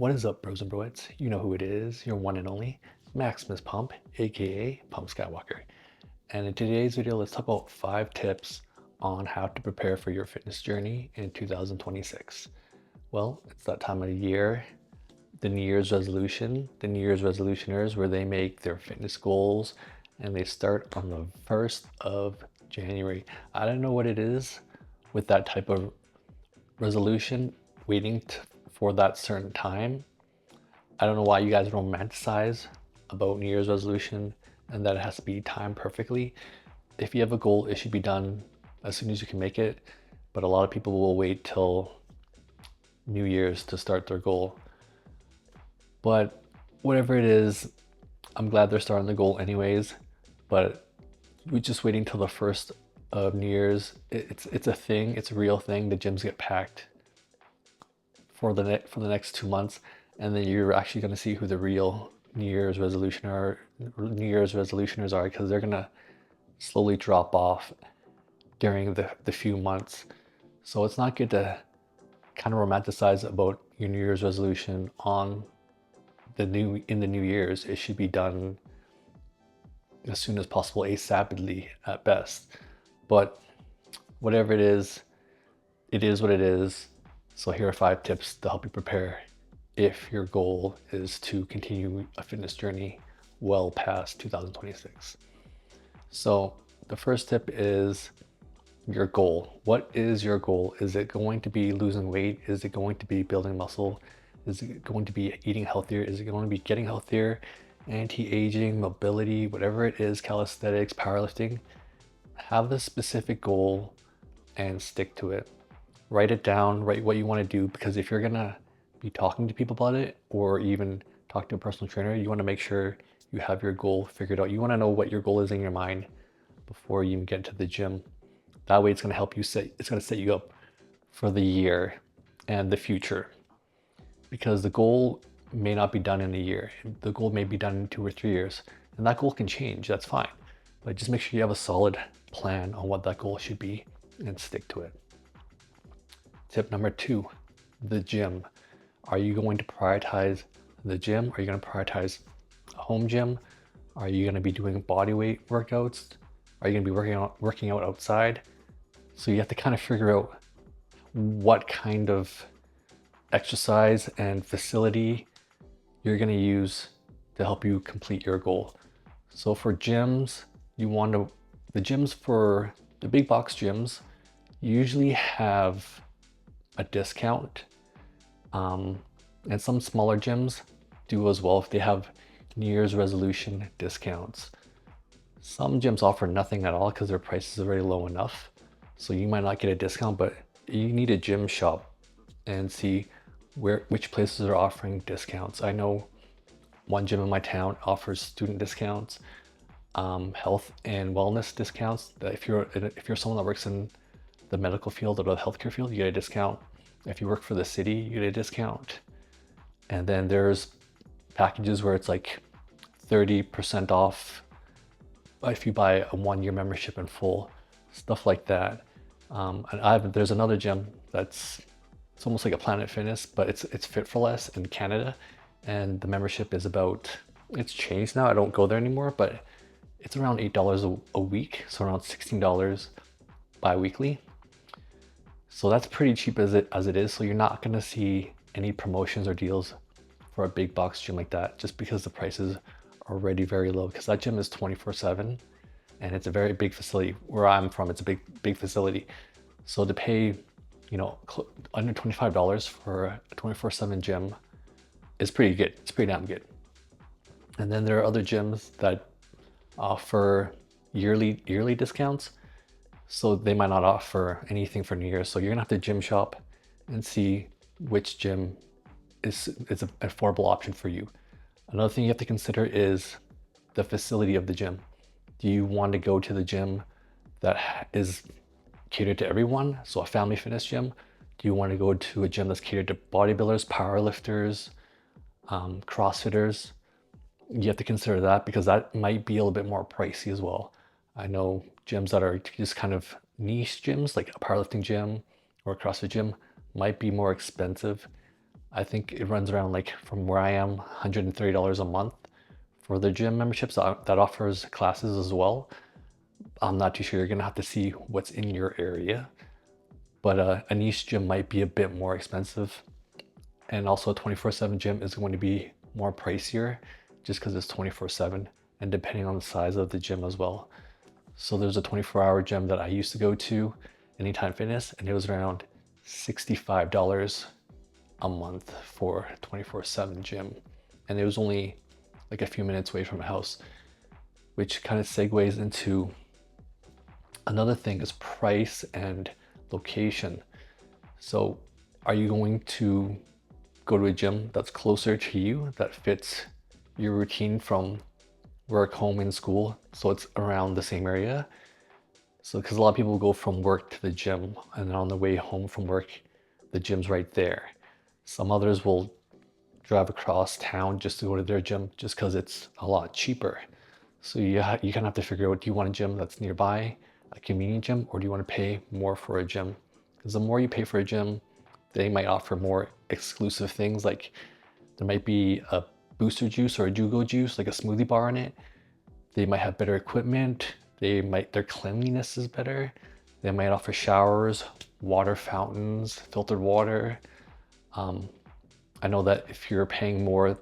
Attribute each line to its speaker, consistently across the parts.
Speaker 1: What is up, bros and broettes? You know who it is, your one and only Maximus Pump, aka Pump Skywalker. And in today's video, let's talk about 5 tips on how to prepare for your fitness journey in 2026. Well, it's that time of the year, the New Year's resolution, the New Year's resolutioners, where they make their fitness goals and they start on the 1st of January. I don't know what it is with that type of resolution, for that certain time. I don't know why you guys romanticize about New Year's resolution and that it has to be timed perfectly. If you have a goal, it should be done as soon as you can make it. But a lot of people will wait till New Year's to start their goal. But whatever it is, I'm glad they're starting the goal anyways. But we're just waiting till the 1st of New Year's. It's a thing. It's a real thing. The gyms get packed for the next 2 months, and then you're actually going to see who the real New Year's resolutioners are, because they're going to slowly drop off during the few months. So it's not good to kind of romanticize about your New Year's resolution in the New Year's. It should be done as soon as possible, asapidly at best. But whatever it is what it is. So here are 5 tips to help you prepare if your goal is to continue a fitness journey well past 2026. So the first tip is your goal. What is your goal? Is it going to be losing weight? Is it going to be building muscle? Is it going to be eating healthier? Is it going to be getting healthier? Anti-aging, mobility, whatever it is, calisthenics, powerlifting. Have the specific goal and stick to it. Write it down, write what you want to do, because if you're gonna be talking to people about it or even talk to a personal trainer, you want to make sure you have your goal figured out. You want to know what your goal is in your mind before you even get to the gym. That way it's going to help you it's going to set you up for the year and the future, because the goal may not be done in a year. The goal may be done in 2 or 3 years, and that goal can change. That's fine. But just make sure you have a solid plan on what that goal should be and stick to it. Tip number 2, the gym. Are you going to prioritize the gym? Are you going to prioritize a home gym? Are you going to be doing body weight workouts? Are you going to be working out outside? So you have to kind of figure out what kind of exercise and facility you're going to use to help you complete your goal. So for gyms, the gyms for the big box gyms usually have a discount, and some smaller gyms do as well if they have New Year's resolution discounts. Some gyms offer nothing at all because their prices are very low enough, so you might not get a discount, but you need a gym shop and see which places are offering discounts. I know one gym in my town offers student discounts, health and wellness discounts. That if you're someone that works in the medical field or the healthcare field, you get a discount. If you work for the city, you get a discount. And then there's packages where it's like 30% off if you buy a 1-year membership in full, stuff like that. And there's another gym it's almost like a Planet Fitness, but it's Fit for Less in Canada, and the membership is it's changed now. I don't go there anymore, but it's around $8 a week, so around $16 bi-weekly. So that's pretty cheap as it is. So you're not going to see any promotions or deals for a big box gym like that, just because the prices are already very low, because that gym is 24/7 and it's a very big facility. Where I'm from, it's a big facility. So to pay, under $25 for a 24/7 gym is pretty good. It's pretty damn good. And then there are other gyms that offer yearly discounts. So they might not offer anything for New Year's. So you're gonna have to gym shop and see which gym is an affordable option for you. Another thing you have to consider is the facility of the gym. Do you want to go to the gym that is catered to everyone? So a family fitness gym? Do you want to go to a gym that's catered to bodybuilders, powerlifters, CrossFitters? You have to consider that, because that might be a little bit more pricey as well. I know gyms that are just kind of niche gyms, like a powerlifting gym or a CrossFit gym, might be more expensive. I think it runs around, like, from where I am, $130 a month for the gym memberships that offers classes as well. I'm not too sure. You're gonna have to see what's in your area, but a niche gym might be a bit more expensive, and also a 24/7 gym is going to be more pricier just because it's 24/7 and depending on the size of the gym as well. So there's a 24-hour gym that I used to go to, Anytime Fitness, and it was around $65 a month for 24/7 gym, and it was only like a few minutes away from my house, which kind of segues into another thing is price and location. So are you going to go to a gym that's closer to you, that fits your routine from work, home, and school, so it's around the same area? So because a lot of people go from work to the gym, and then on the way home from work, the gym's right there. Some others will drive across town just to go to their gym just because it's a lot cheaper. So you kind of have to figure out, do you want a gym that's nearby, a convenient gym, or do you want to pay more for a gym? Because the more you pay for a gym, they might offer more exclusive things, like there might be a booster juice or a jugo juice, like a smoothie bar in it. They might have better equipment. Their cleanliness is better. They might offer showers, water fountains, filtered water. I know that if you're paying more,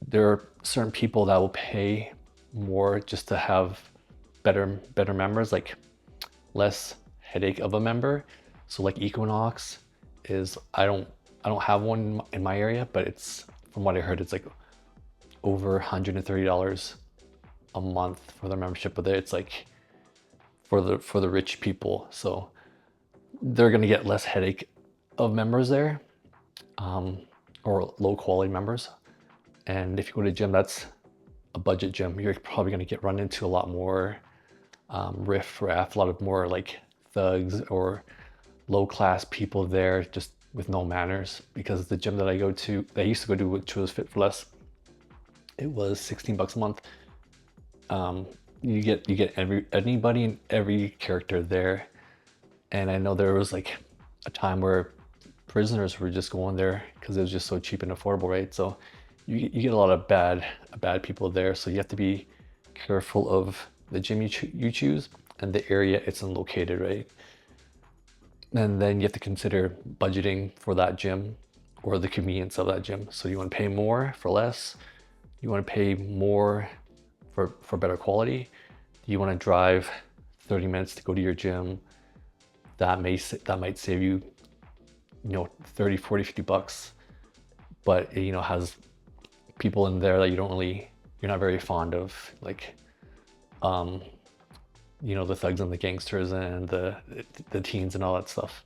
Speaker 1: there are certain people that will pay more just to have better members, like less headache of a member. So like Equinox is, I don't have one in my area, but it's, from what I heard, it's like over $130 a month for their membership, but it's like for the rich people. So they're gonna get less headache of members there, or low quality members. And if you go to a gym that's a budget gym, you're probably gonna get run into a lot more riff-raff, a lot of more like thugs or low class people there just with no manners. Because the gym that I used to go to, which was Fit for Less, it was 16 bucks a month. You get anybody and every character there. And I know there was like a time where prisoners were just going there because it was just so cheap and affordable, right? So you get a lot of bad people there. So you have to be careful of the gym you choose and the area it's in located, right? And then you have to consider budgeting for that gym or the convenience of that gym. So you want to pay more for less? You want to pay more for better quality? You want to drive 30 minutes to go to your gym? That might save you, 30, 40, 50 bucks, but it, has people in there that you're not very fond of, like, the thugs and the gangsters and the teens and all that stuff.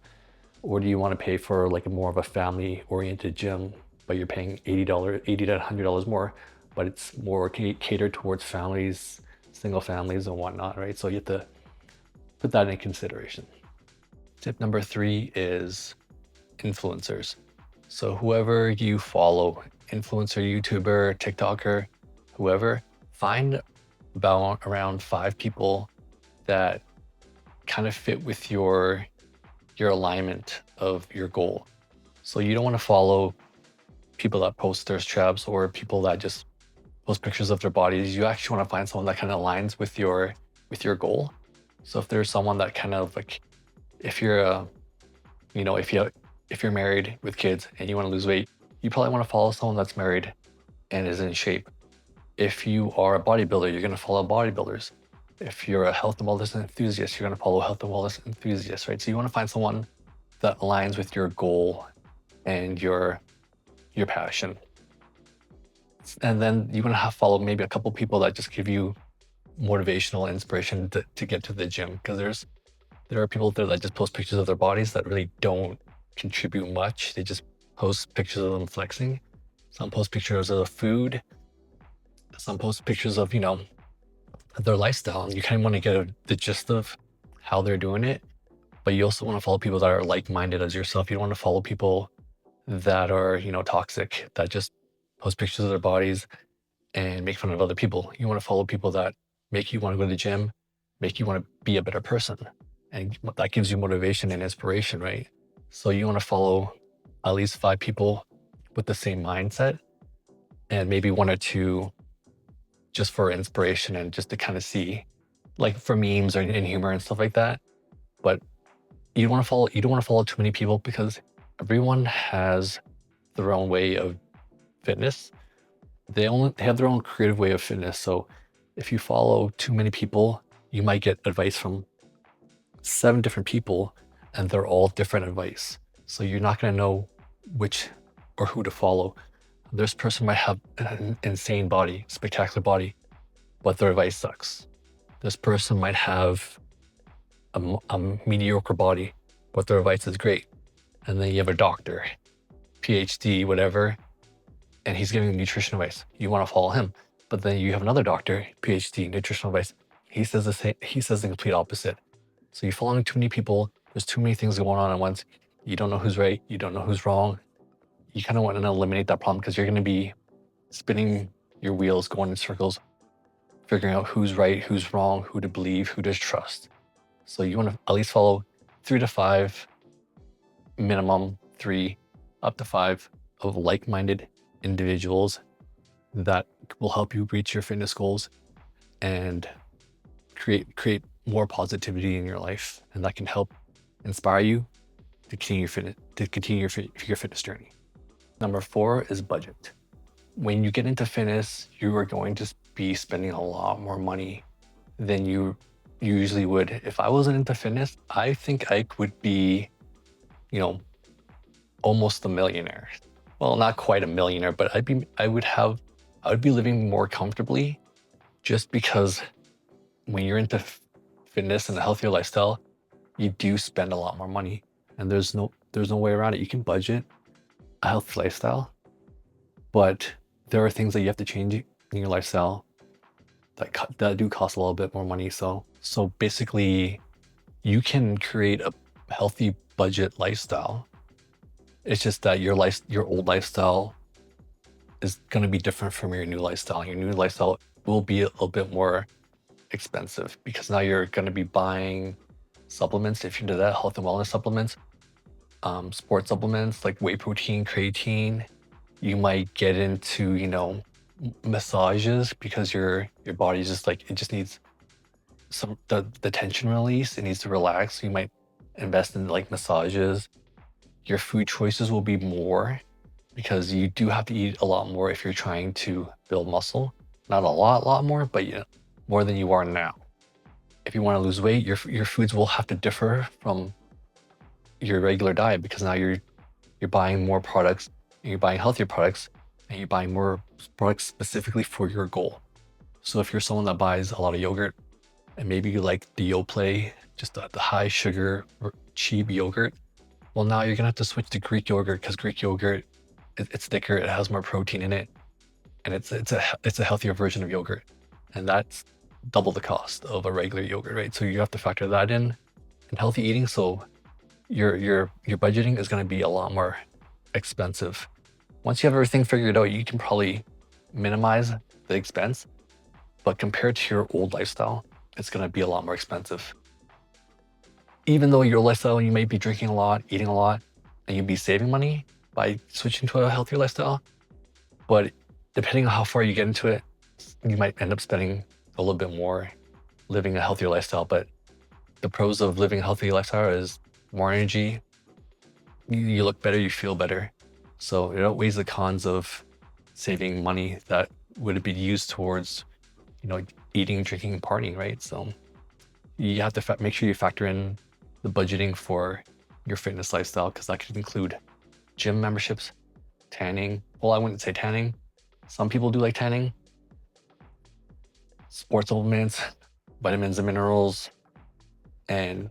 Speaker 1: Or do you want to pay for like more of a family oriented gym, but you're paying $80 to $100 more, but it's more catered towards families, single families and whatnot, right? So you have to put that in consideration. Tip number 3 is influencers. So whoever you follow, influencer, YouTuber, TikToker, whoever, find about around 5 people that kind of fit with your alignment of your goal. So you don't want to follow people that post thirst traps or people that just post pictures of their bodies. You actually want to find someone that kind of aligns with your goal. So if there's someone that kind of like, if you're if you're married with kids and you want to lose weight, you probably want to follow someone that's married and is in shape. If you are a bodybuilder, you're going to follow bodybuilders. If you're a health and wellness enthusiast, you're going to follow health and wellness enthusiasts, right? So you want to find someone that aligns with your goal and your passion. And then you want to follow maybe a couple people that just give you motivational inspiration to get to the gym. Because there are people there that just post pictures of their bodies that really don't contribute much. They just post pictures of them flexing. Some post pictures of the food. Some post pictures of, their lifestyle. And you kind of want to get the gist of how they're doing it. But you also want to follow people that are like-minded as yourself. You don't want to follow people that are, toxic, that just post pictures of their bodies and make fun of other people. You want to follow people that make you want to go to the gym, make you want to be a better person. And that gives you motivation and inspiration, right? So you want to follow at least 5 people with the same mindset, and maybe 1 or 2 just for inspiration and just to kind of see, like for memes or in humor and stuff like that. But you don't want to follow too many people because everyone has their own way of fitness. They have their own creative way of fitness. So if you follow too many people, you might get advice from 7 different people and they're all different advice. So you're not going to know which or who to follow. This person might have an insane body, spectacular body, but their advice sucks. This person might have a mediocre body, but their advice is great. And then you have a doctor, PhD, whatever, and he's giving nutrition advice. You want to follow him. But then you have another doctor, PhD, nutritional advice. He says the same, he says the complete opposite. So you're following too many people, there's too many things going on at once. You don't know who's right, you don't know who's wrong. You kind of want to eliminate that problem because you're going to be spinning your wheels, going in circles, figuring out who's right, who's wrong, who to believe, who to trust. So you want to at least follow 3 to 5, minimum 3, up to 5 of like-minded individuals that will help you reach your fitness goals and create more positivity in your life, and that can help inspire you to continue your fitness journey. Number 4 is budget. When you get into fitness, you are going to be spending a lot more money than you usually would. If I wasn't into fitness, I think I would be, almost a millionaire. Well, not quite a millionaire, but I would be living more comfortably, just because when you're into fitness and a healthier lifestyle, you do spend a lot more money, and there's no way around it. You can budget a healthy lifestyle, but there are things that you have to change in your lifestyle that do cost a little bit more money. So basically, you can create a healthy budget lifestyle. It's just that your old lifestyle is going to be different from your new lifestyle. Your new lifestyle will be a little bit more expensive because now you're going to be buying supplements. If you're into that, health and wellness supplements, sports supplements like whey protein, creatine. You might get into, massages because your body's just like, it just needs the tension release. It needs to relax. So you might invest in like massages. Your food choices will be more because you do have to eat a lot more if you're trying to build muscle. Not a lot more, but more than you are now. If you want to lose weight, your foods will have to differ from your regular diet because now you're buying more products, and you're buying healthier products, and you're buying more products specifically for your goal. So if you're someone that buys a lot of yogurt and maybe you like the Yoplait, just the high sugar or cheap yogurt, well, now you're gonna have to switch to Greek yogurt because Greek yogurt, it's thicker, it has more protein in it, and it's a healthier version of yogurt, and that's double the cost of a regular yogurt, right? So you have to factor that in healthy eating. So your budgeting is going to be a lot more expensive. Once you have everything figured out, you can probably minimize the expense, but compared to your old lifestyle, it's going to be a lot more expensive. Even though your lifestyle, you may be drinking a lot, eating a lot, and you'd be saving money by switching to a healthier lifestyle, but depending on how far you get into it, you might end up spending a little bit more living a healthier lifestyle. But the pros of living a healthy lifestyle is more energy, you look better, you feel better. So it outweighs the cons of saving money that would be used towards, eating, drinking, and partying, right? So you have to make sure you factor in the budgeting for your fitness lifestyle, because that could include gym memberships, tanning. Well, I wouldn't say tanning. Some people do like tanning. Sports supplements, vitamins and minerals, and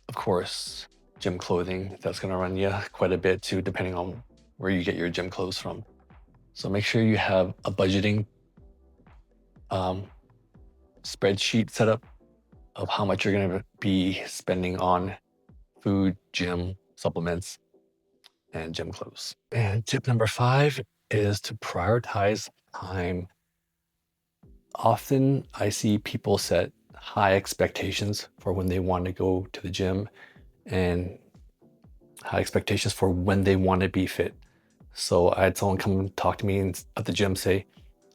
Speaker 1: of course, gym clothing. That's going to run you quite a bit too, depending on where you get your gym clothes from. So make sure you have a budgeting spreadsheet set up of how much you're going to be spending on food, gym, supplements, and gym clothes. And tip number 5 is to prioritize time. Often I see people set high expectations for when they want to go to the gym, and high expectations for when they want to be fit. So I had someone come talk to me at the gym say,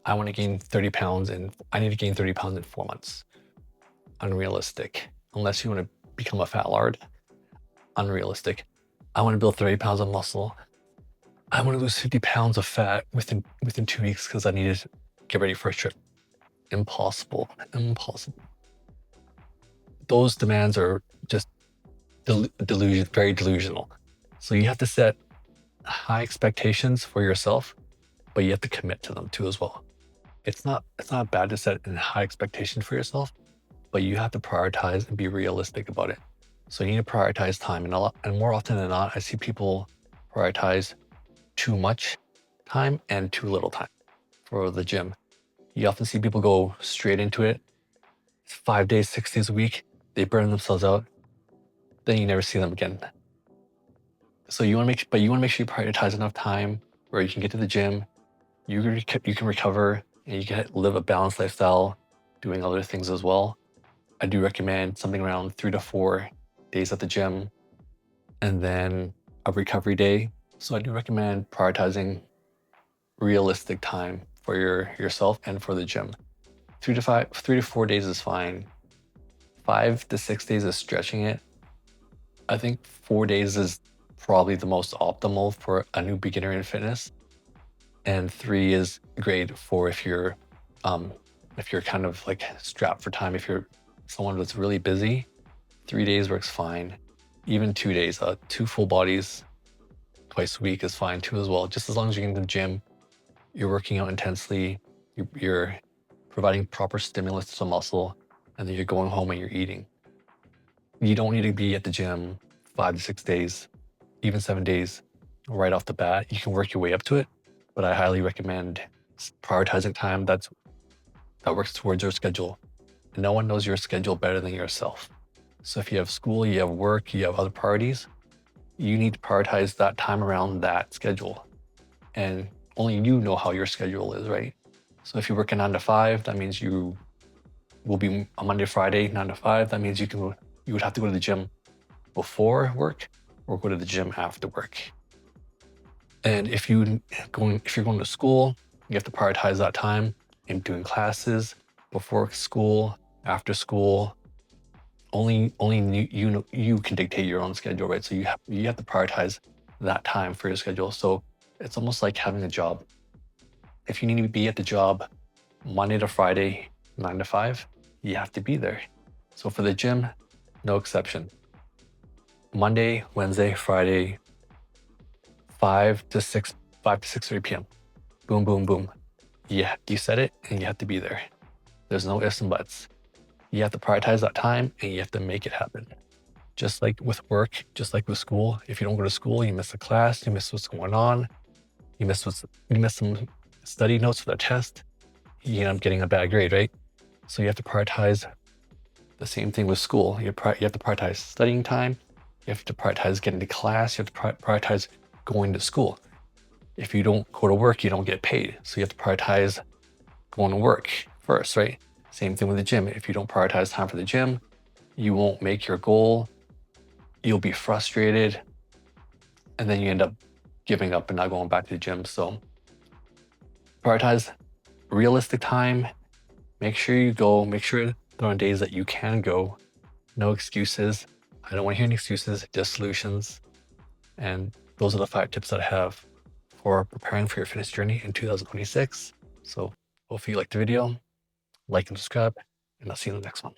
Speaker 1: I want to gain 30 pounds and I need to gain 30 pounds in 4 months. Unrealistic. Unless you want to become a fat lard. Unrealistic. I want to build 30 pounds of muscle. I want to lose 50 pounds of fat within 2 weeks because I need to get ready for a trip. Impossible. Impossible. Those demands are just very delusional. So you have to set high expectations for yourself, but you have to commit to them too as well. It's not bad to set a high expectation for yourself, but you have to prioritize and be realistic about it. So you need to prioritize time, and more often than not, I see people prioritize too much time and too little time for the gym. You often see people go straight into it. It's 5 days, 6 days a week. They burn themselves out. Then you never see them again. So you want to make sure you prioritize enough time where you can get to the gym, you can recover, and you can live a balanced lifestyle, doing other things as well. I do recommend something around 3 to 4 days at the gym, and then a recovery day. So I do recommend prioritizing realistic time for yourself and for the gym. 3 to 4 days is fine. 5 to 6 days is stretching it. I think 4 days is probably the most optimal for a new beginner in fitness. And 3 is great for if you're kind of like strapped for time. If you're someone that's really busy, 3 days works fine. Even 2 days, 2 full bodies twice a week is fine too as well. Just as long as you're in the gym, you're working out intensely, you're providing proper stimulus to the muscle, and then you're going home and you're eating. You don't need to be at the gym 5 to 6 days, even 7 days right off the bat. You can work your way up to it, but I highly recommend prioritizing time that works towards your schedule. No one knows your schedule better than yourself. So if you have school, you have work, you have other priorities, you need to prioritize that time around that schedule. And only you know how your schedule is, right? So if you work a 9 to 5, that means you will be a Monday, Friday, 9 to 5. That means you would have to go to the gym before work or go to the gym after work. And if you're going to school, you have to prioritize that time in doing classes, before school, after school. Only you can dictate your own schedule, right? So you have to prioritize that time for your schedule. So it's almost like having a job. If you need to be at the job Monday to Friday, 9 to 5, you have to be there. So for the gym, no exception. Monday, Wednesday, Friday, 5 to 6:30 p.m. Boom, boom, boom. Yeah, you said it and you have to be there. There's no ifs and buts. You have to prioritize that time and you have to make it happen. Just like with work, just like with school. If you don't go to school, you miss a class, you miss what's going on, you miss some study notes for the test, you end up getting a bad grade, right? So you have to prioritize the same thing with school. You have to prioritize studying time. You have to prioritize getting to class. You have to prioritize going to school. If you don't go to work, you don't get paid. So you have to prioritize going to work first, right? Same thing with the gym. If you don't prioritize time for the gym, you won't make your goal. You'll be frustrated. And then you end up giving up and not going back to the gym. So prioritize realistic time. Make sure you go. Make sure there are days that you can go. No excuses. I don't want to hear any excuses, just solutions. And those are the 5 tips that I have for preparing for your fitness journey in 2026. So hopefully you liked the video, like and subscribe, and I'll see you in the next one.